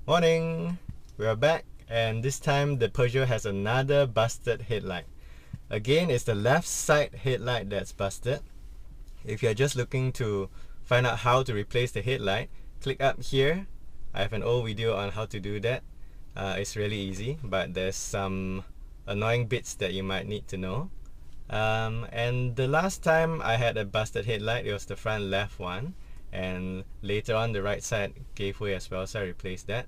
Morning! We are back, and this time the Peugeot has another busted headlight. Again, it's the left side headlight that's busted. If you're just looking to find out how to replace the headlight, click up here. I have an old video on how to do that. It's really easy, but there's some annoying bits that you might need to know. And the last time I had a busted headlight, it was the front left one, and later on the right side gave way as well, so I replaced that.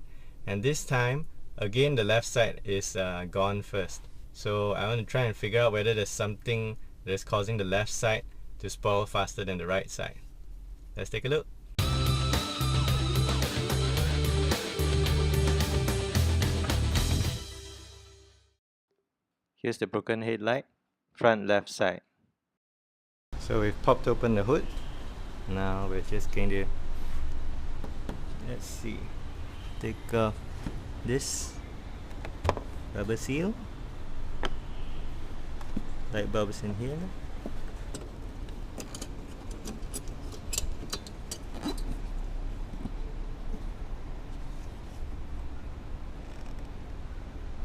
And this time again the left side is gone first, so I want to try and figure out whether there's something that's causing the left side to spoil faster than the right side. Let's take a look. Here's the broken headlight, front left side. So we've popped open the hood. Now we're just going to, let's see, take off this rubber seal. Light bulbs in here.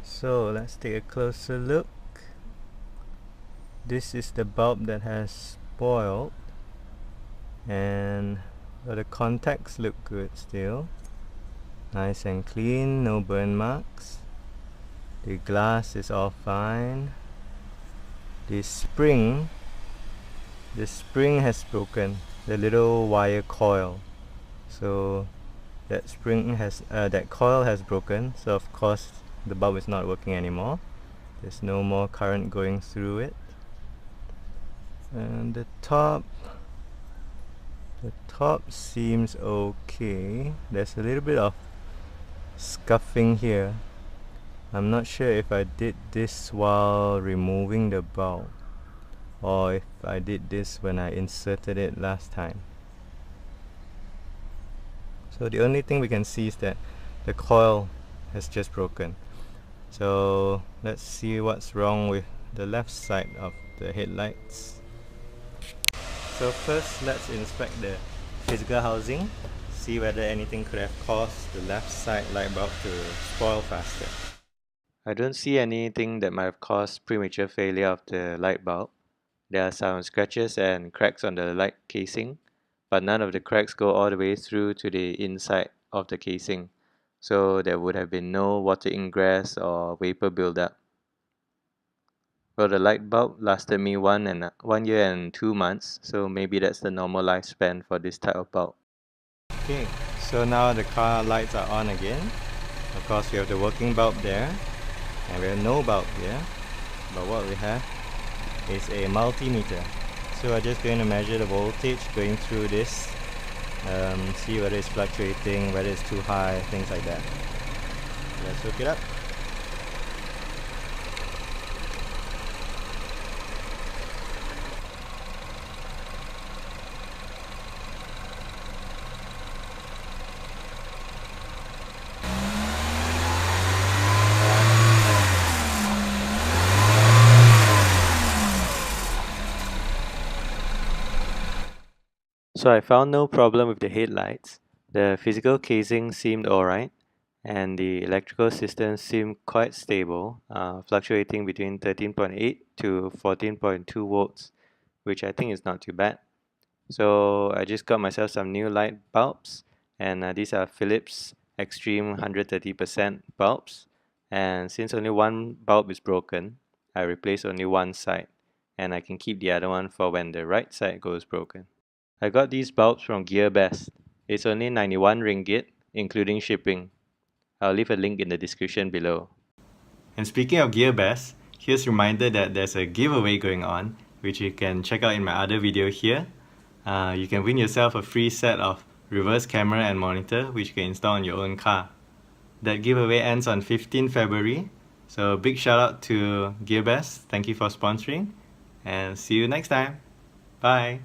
So let's take a closer look. This is the bulb that has spoiled, and the contacts look good still. Nice and clean, no burn marks. The glass is all fine. The spring has broken, the little wire coil. So that spring has, that coil has broken. So of course the bulb is not working anymore. There's no more current going through it. And the top seems okay. There's a little bit of scuffing here. I'm not sure if I did this while removing the bulb or if I did this when I inserted it last time. So the only thing we can see is that the coil has just broken. So let's see what's wrong with the left side of the headlights. So first, let's inspect the physical housing, see whether anything could have caused the left side light bulb to spoil faster. I don't see anything that might have caused premature failure of the light bulb. There are some scratches and cracks on the light casing, but none of the cracks go all the way through to the inside of the casing, so there would have been no water ingress or vapor buildup. Well, the light bulb lasted me 1 year and 2 months, so maybe that's the normal lifespan for this type of bulb. Okay, so now the car lights are on again. Of course, we have the working bulb there, and we have no bulb here. But what we have is a multimeter. So we're just going to measure the voltage going through this, see whether it's fluctuating, whether it's too high, things like that. Let's hook it up. So I found no problem with the headlights. The physical casing seemed alright, and the electrical system seemed quite stable, fluctuating between 13.8 to 14.2 volts, which I think is not too bad. So I just got myself some new light bulbs, and these are Philips x-treme 130% bulbs. And since only one bulb is broken, I replaced only one side, and I can keep the other one for when the right side goes broken. I got these bulbs from GearBest. It's only 91 ringgit, including shipping. I'll leave a link in the description below. And speaking of GearBest, here's a reminder that there's a giveaway going on, which you can check out in my other video here. You can win yourself a free set of reverse camera and monitor, which you can install on your own car. That giveaway ends on 15 February, so big shout out to GearBest. Thank you for sponsoring, and see you next time. Bye!